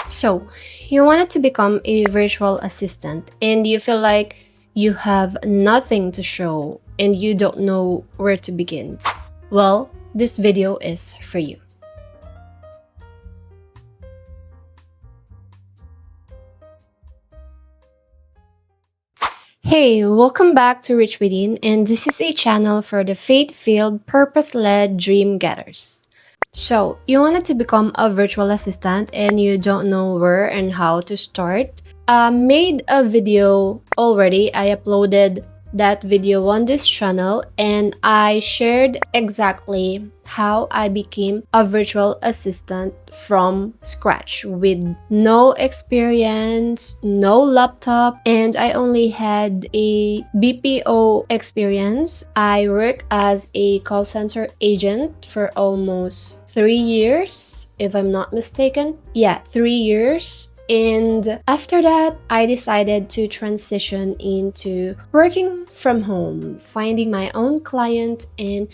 So, you wanted to become a virtual assistant and you feel like you have nothing to show and you don't know where to begin. Well, this video is for you. Hey, welcome back to Rich Within, and this is a channel for the faith-filled, purpose-led dream getters. So, you wanted to become a virtual assistant and you don't know where and how to start? Made a video already. I uploaded that video on this channel and I shared exactly how I became a virtual assistant from scratch with no experience, no laptop, and I only had a BPO experience. I worked as a call center agent for almost 3 years, if I'm not mistaken. Yeah, 3 years. And after that, I decided to transition into working from home, finding my own client, and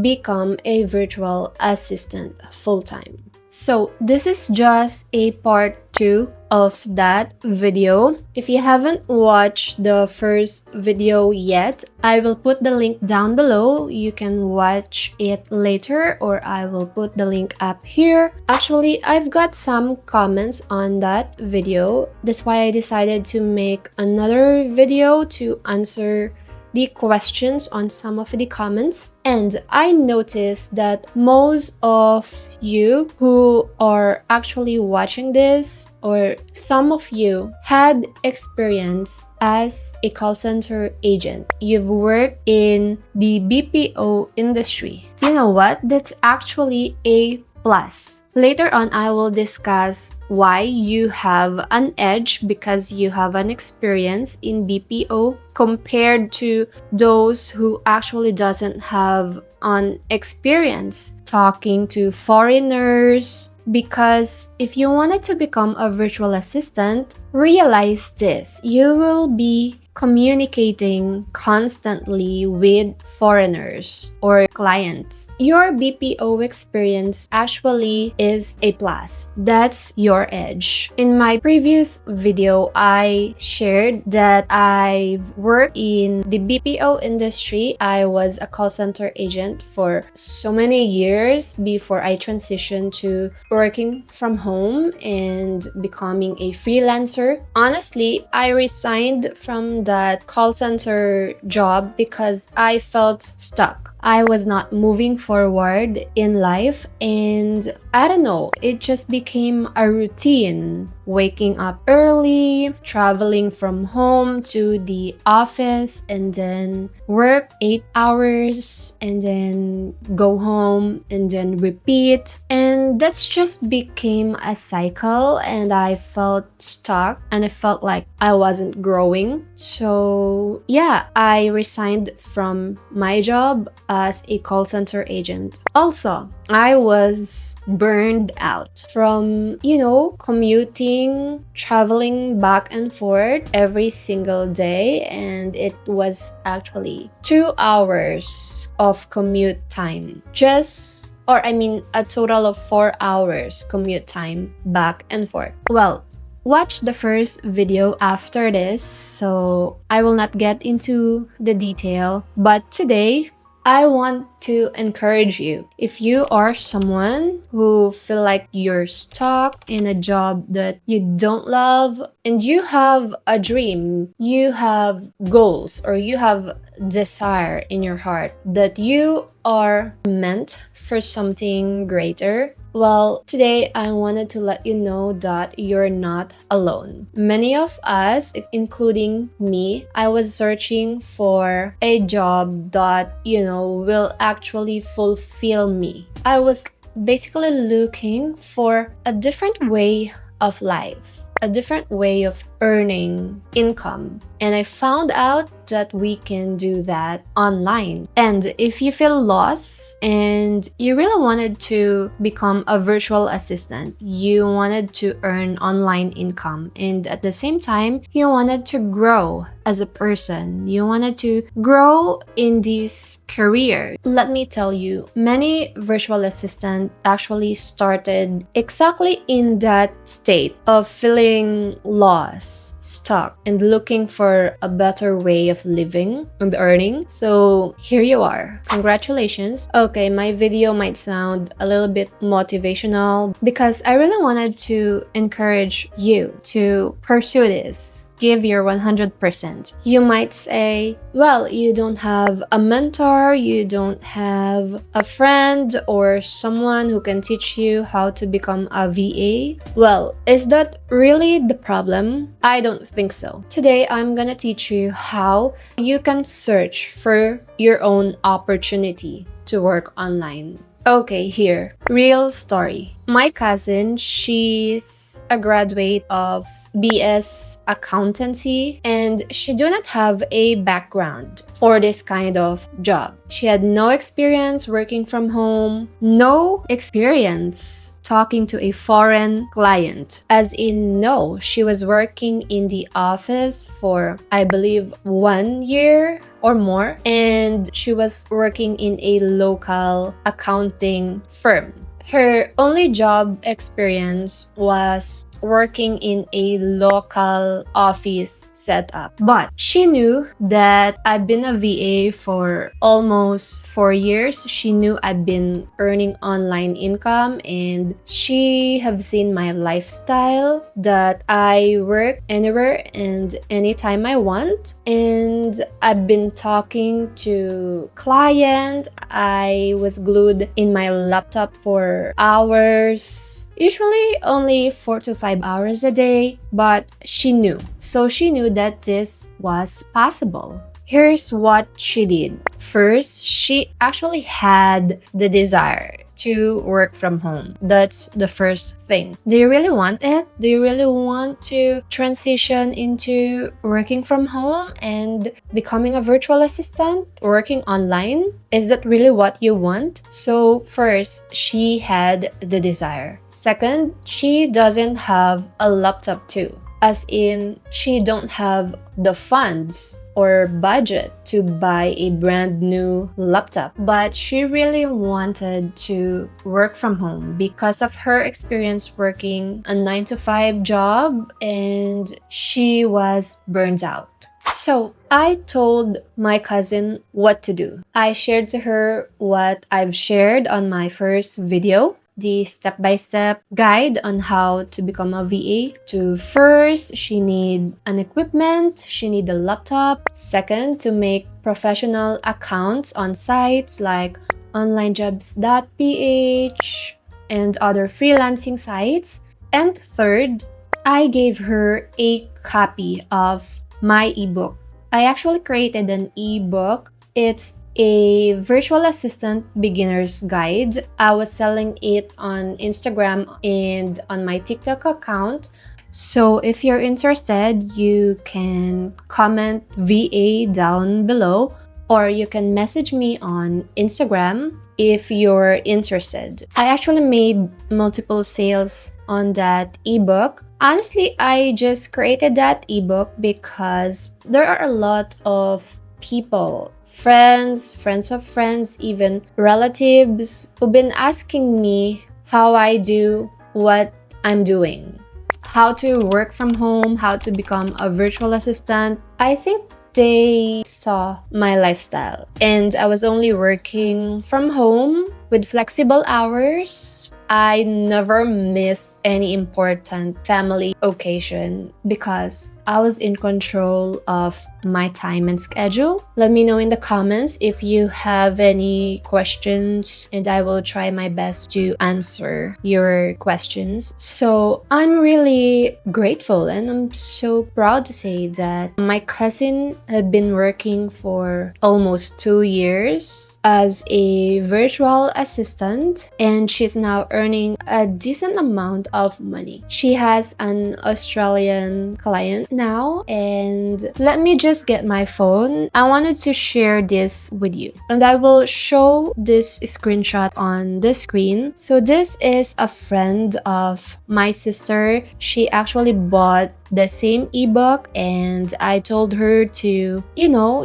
become a virtual assistant full time. So, this is just a part 2 of that video. If you haven't watched the first video yet, I will put the link down below. You can watch it later or I will put the link up here. Actually, I've got some comments on that video. That's why I decided to make another video to answer the questions on some of the comments, and I noticed that most of you who are actually watching this, or some of you, had experience as a call center agent. You've worked in the BPO industry. You know what? That's actually a plus. Later on, I will discuss why you have an edge because you have an experience in BPO compared to those who actually doesn't have an experience talking to foreigners. Because if you wanted to become a virtual assistant, realize this: you will be communicating constantly with foreigners or clients. Your BPO experience actually is a plus. That's your edge. In my previous video, I shared that I've worked in the BPO industry. I was a call center agent for so many years before I transitioned to working from home and becoming a freelancer. Honestly, I resigned from that call center job because I felt stuck. I was not moving forward in life, and I don't know, it just became a routine. Waking up early, traveling from home to the office, and then work 8 hours, and then go home, and then repeat. And that's just became a cycle, and I felt stuck, and I felt like I wasn't growing. So yeah, I resigned from my job as a call center agent. Also, I was burned out from, commuting, traveling back and forth every single day, and it was actually 2 hours of commute time. A total of 4 hours commute time back and forth. Well, watch the first video after this, so I will not get into the detail. But today, I want to encourage you. If you are someone who feel like you're stuck in a job that you don't love and you have a dream, you have goals, or you have desire in your heart that you are meant for something greater, well, today I wanted to let you know that you're not alone. Many of us, including me, I was searching for a job that, will actually fulfill me. I was basically looking for a different way of life. a different way of earning income. And I found out that we can do that online. And if you feel lost and you really wanted to become a virtual assistant, you wanted to earn online income, and at the same time, you wanted to grow as a person, you wanted to grow in this career, let me tell you, many virtual assistants actually started exactly in that state of feeling lost, stuck, and looking for a better way of living and earning. So here you are. Congratulations. Okay, my video might sound a little bit motivational because I really wanted to encourage you to pursue this. Give your 100%. You might say, well, you don't have a mentor, you don't have a friend or someone who can teach you how to become a VA. Well, is that really the problem? I don't think so. Today, I'm gonna teach you how you can search for your own opportunity to work online. Okay, here, real story. My cousin, she's a graduate of BS accountancy, and she do not have a background for this kind of job. She had no experience working from home, no experience talking to a foreign client. As in, no, she was working in the office for, I believe, 1 year or more, and she was working in a local accounting firm. Her only job experience was working in a local office setup. But she knew that I've been a VA for almost 4 years. She knew I've been earning online income, and she have seen my lifestyle, that I work anywhere and anytime I want. And I've been talking to client. I was glued in my laptop for hours, usually only 4 to 5 hours a day, but she knew. So she knew that this was possible. Here's what she did. First, she actually had the desire to work from home. That's the first thing. Do you really want it? Do you really want to transition into working from home and becoming a virtual assistant, working online? Is that really what you want? So first, she had the desire. Second, she doesn't have a laptop too. As in, she don't have the funds or budget to buy a brand new laptop. But she really wanted to work from home because of her experience working a 9 to 5 job, and she was burned out. So I told my cousin what to do. I shared to her what I've shared on my first video, the step-by-step guide on how to become a VA. To first, she need an equipment, she need a laptop. Second, to make professional accounts on sites like onlinejobs.ph and other freelancing sites. And third, I gave her a copy of my ebook. I actually created an ebook. It's a virtual assistant beginner's guide. I was selling it on Instagram and on my TikTok account. So if you're interested, you can comment VA down below, or you can message me on Instagram if you're interested. I actually made multiple sales on that ebook. Honestly, I just created that ebook because there are a lot of people, friends of friends, even relatives, who've been asking me how I do what I'm doing, how to work from home, how to become a virtual assistant. I think they saw my lifestyle, and I was only working from home with flexible hours. I never miss any important family occasion because I was in control of my time and schedule. Let me know in the comments if you have any questions, and I will try my best to answer your questions. So I'm really grateful and I'm so proud to say that my cousin had been working for almost 2 years as a virtual assistant, and she's now earning a decent amount of money. She has an Australian client now, and let me just get my phone. I wanted to share this with you, and I will show this screenshot on the screen. So this is a friend of my sister. She actually bought the same ebook, and I told her to,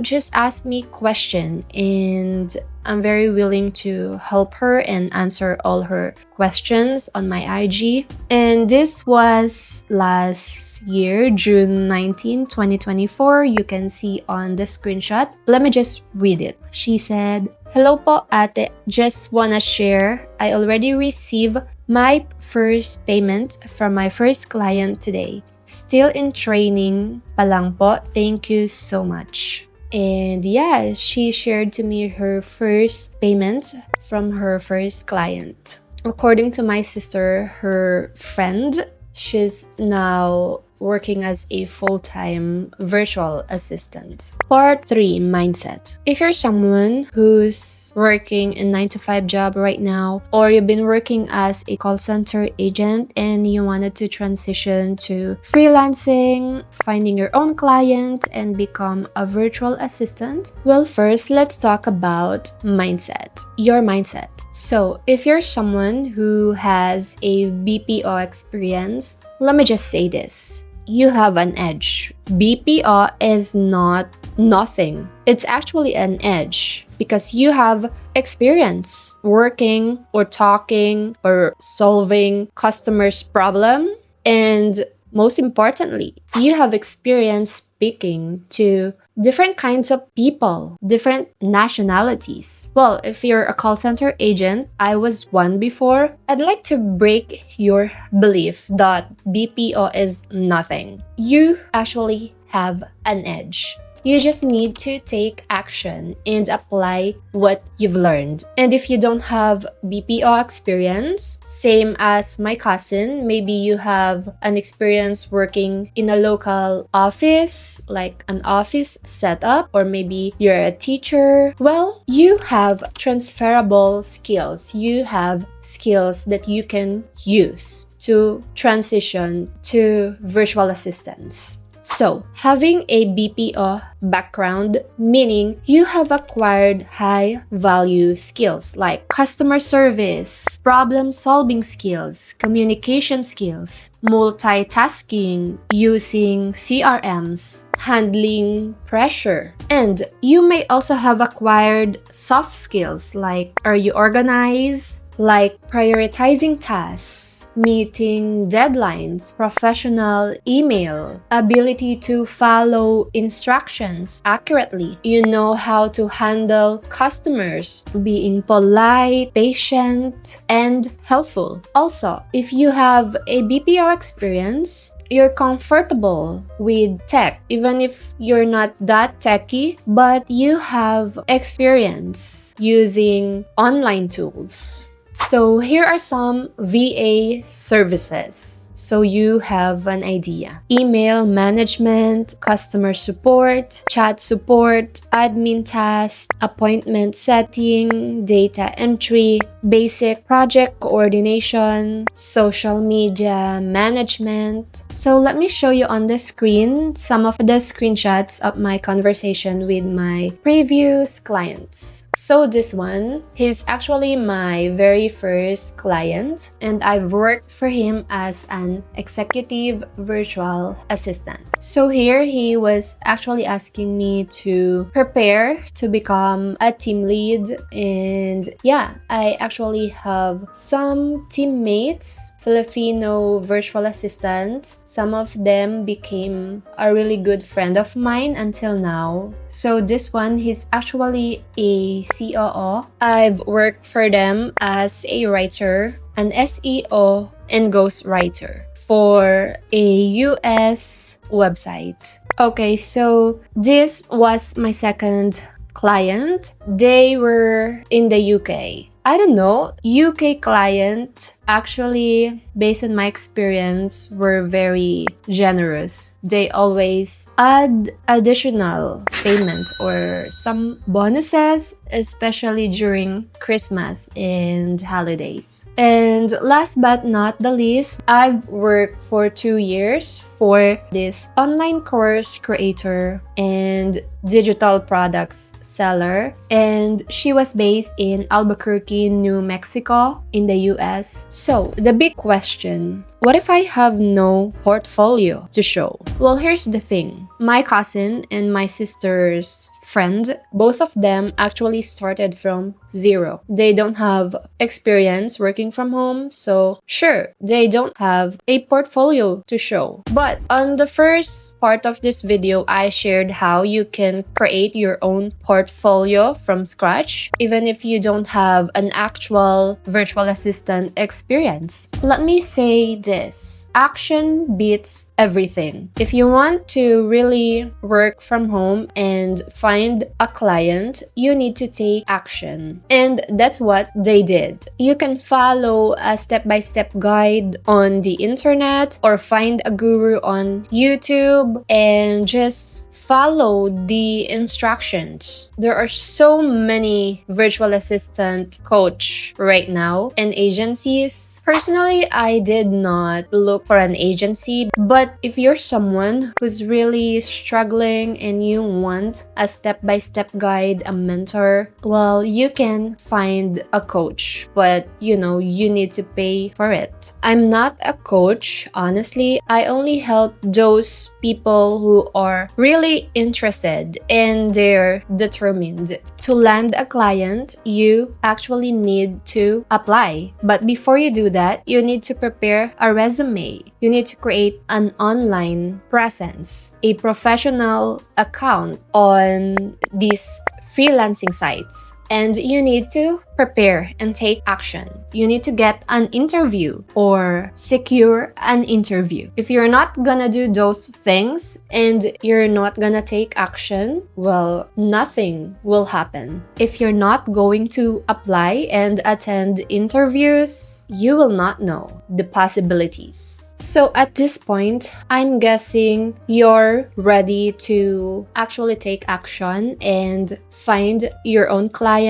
just ask me question, and I'm very willing to help her and answer all her questions on my IG. And this was last year, June 19, 2024. You can see on the screenshot. Let me just read it. She said, "Hello po ate, just wanna share. I already received my first payment from my first client today. Still in training pa lang po. Thank you so much." And yeah, she shared to me her first payment from her first client. According to my sister, her friend, she's now working as a full-time virtual assistant. Part 3, mindset. If you're someone who's working a 9-to-5 job right now, or you've been working as a call center agent and you wanted to transition to freelancing, finding your own client, and become a virtual assistant, well, first, let's talk about mindset. Your mindset. So, if you're someone who has a BPO experience, let me just say this. You have an edge. BPO is not nothing. It's actually an edge because you have experience working or talking or solving customers' problem, and most importantly, you have experience speaking to different kinds of people, different nationalities. Well, if you're a call center agent, I was one before, I'd like to break your belief that BPO is nothing. You actually have an edge. You just need to take action and apply what you've learned. And if you don't have BPO experience, same as my cousin, maybe you have an experience working in a local office, like an office setup, or maybe you're a teacher, well, you have transferable skills. You have skills that you can use to transition to virtual assistants. So, having a BPO background, meaning you have acquired high-value skills like customer service, problem-solving skills, communication skills, multitasking, using CRMs, handling pressure. And you may also have acquired soft skills like, are you organized? Like prioritizing tasks, meeting deadlines, professional email, ability to follow instructions accurately. You know how to handle customers, being polite, patient, and helpful. Also, if you have a BPO experience, you're comfortable with tech, even if you're not that techy, but you have experience using online tools. So here are some VA services. So you have an idea. Email management, customer support, chat support, admin tasks, appointment setting, data entry, basic project coordination, social media management. So let me show you on the screen some of the screenshots of my conversation with my previous clients. So this one, he's actually my very first client, and I've worked for him as an executive virtual assistant. So here he was actually asking me to prepare to become a team lead, and yeah, I actually have some teammates, Filipino virtual assistants. Some of them became a really good friend of mine until now. So this one, he's actually a COO. I've worked for them as a writer, an SEO, and ghostwriter for a US website. Okay, so this was my second client. They were in the UK. I don't know, UK client actually, based on my experience, were very generous. They always add additional payments or some bonuses, especially during Christmas and holidays. And last but not the least, I've worked for 2 years for this online course creator and digital products seller, and she was based in Albuquerque, New Mexico in the US. So the big question, what if I have no portfolio to show? Well, here's the thing. My cousin and my sister's friend, both of them actually started from zero. They don't have experience working from home, so sure, they don't have a portfolio to show. But on the first part of this video, I shared how you can create your own portfolio from scratch, even if you don't have an actual virtual assistant experience. Let me say this, action beats everything. If you want to really work from home and find a client, you need to take action. And that's what they did. You can follow a step-by-step guide on the internet or find a guru on YouTube and just follow the instructions. There are so many virtual assistant coach right now and agencies. Personally, I did not look for an agency, but if you're someone who's really struggling and you want a step-by-step guide, a mentor, well, you can find a coach, but you need to pay for it. I'm not a coach, honestly. I only help those people who are really interested and they're determined to land a client. You actually need to apply. But before you do that, you need to prepare a resume. You need to create an online presence, a professional account on these freelancing sites. And you need to prepare and take action. You need to get an interview or secure an interview. If you're not gonna do those things and you're not gonna take action, well, nothing will happen. If you're not going to apply and attend interviews, you will not know the possibilities. So at this point, I'm guessing you're ready to actually take action and find your own client.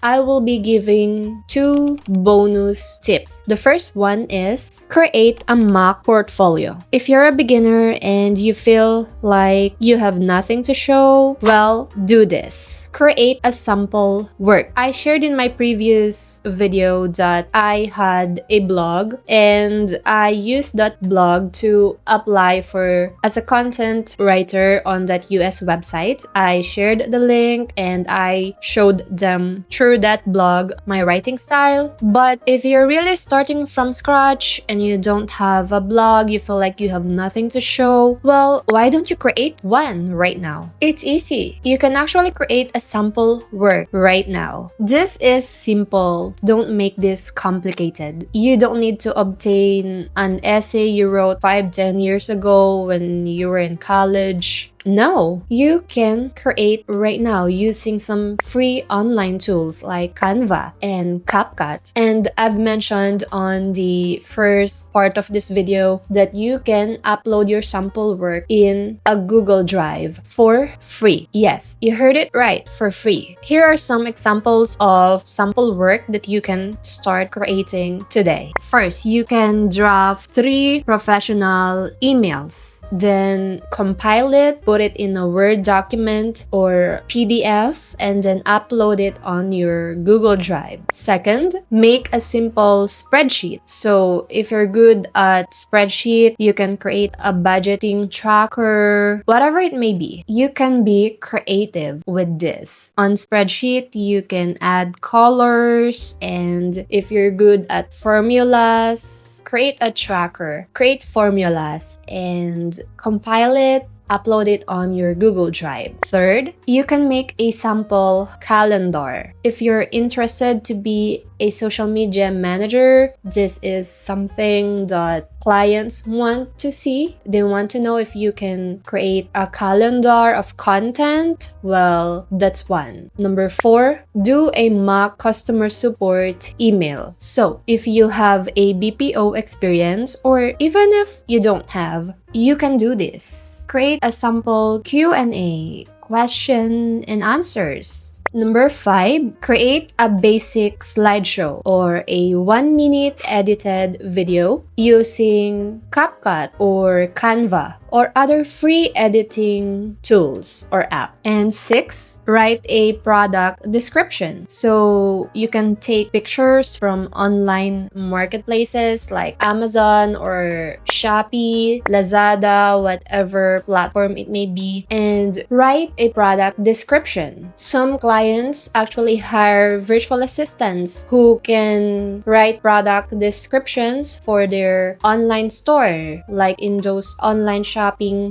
I will be giving 2 bonus tips. The first one is create a mock portfolio. If you're a beginner and you feel like you have nothing to show, well, do this. Create a sample work. I shared in my previous video that I had a blog and I used that blog to apply for as a content writer on that US website. I shared the link and I showed them through that blog my writing style. But if you're really starting from scratch and you don't have a blog, you feel like you have nothing to show, well, why don't you create one right now? It's easy. You can actually create a sample work right now. This is simple. Don't make this complicated. You don't need to obtain an essay you wrote 5-10 years ago when you were in college. No, you can create right now using some free online tools like Canva and CapCut. And I've mentioned on the first part of this video that you can upload your sample work in a Google Drive for free. Yes, you heard it right, for free. Here are some examples of sample work that you can start creating today. First, you can draft 3 professional emails, then compile it, put it in a Word document or PDF, and then upload it on your Google Drive. Second, make a simple spreadsheet. So if you're good at spreadsheet, you can create a budgeting tracker, whatever it may be. You can be creative with this. On spreadsheet, you can add colors, and if you're good at formulas, create a tracker, create formulas, and compile it, upload it on your Google Drive. Third, you can make a sample calendar. If you're interested to be a social media manager, this is something that clients want to see. They want to know if you can create a calendar of content. Well, that's one. Number 4, do a mock customer support email. So, if you have a BPO experience or even if you don't have, you can do this. Create a sample Q&A, question and answers. Number 5, create a basic slideshow or a 1-minute edited video using CapCut or Canva or other free editing tools or app. And 6, write a product description. So you can take pictures from online marketplaces like Amazon or Shopee, Lazada, whatever platform it may be, and write a product description. Some clients actually hire virtual assistants who can write product descriptions for their online store, like in those online shopping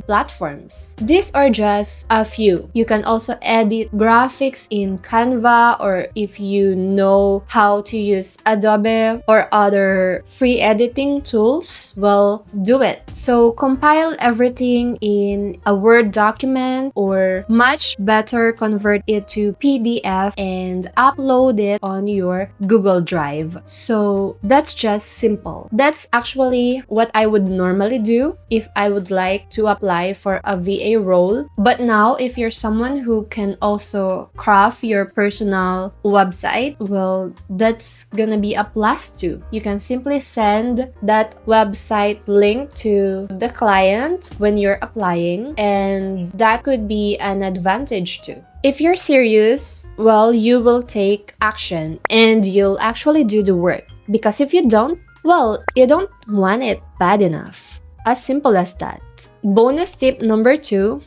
platforms. These are just a few. You can also edit graphics in Canva, or if you know how to use Adobe or other free editing tools, well, do it. So compile everything in a Word document, or much better, convert it to PDF and upload it on your Google Drive. So that's just simple. That's actually what I would normally do if I would like to apply for a VA role. But now, if you're someone who can also craft your personal website, well, that's gonna be a plus too. You can simply send that website link to the client when you're applying, and that could be an advantage too. If you're serious, well, you will take action and you'll actually do the work. Because if you don't, well, you don't want it bad enough. As simple as that. Bonus tip number 2,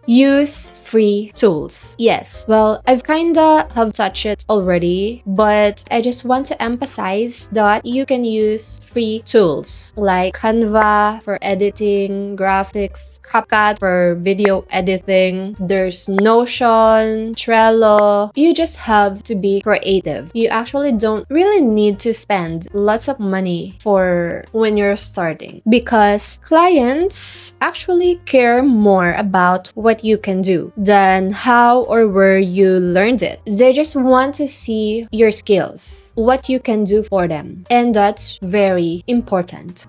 use free tools. Yes, well, I've kinda have touched it already, but I just want to emphasize that you can use free tools like Canva for editing, graphics, CapCut for video editing. There's Notion, Trello. You just have to be creative. You actually don't really need to spend lots of money for when you're starting, because clients actually care more about what you can do than how or where you learned it. They just want to see your skills, what you can do for them, and that's very important.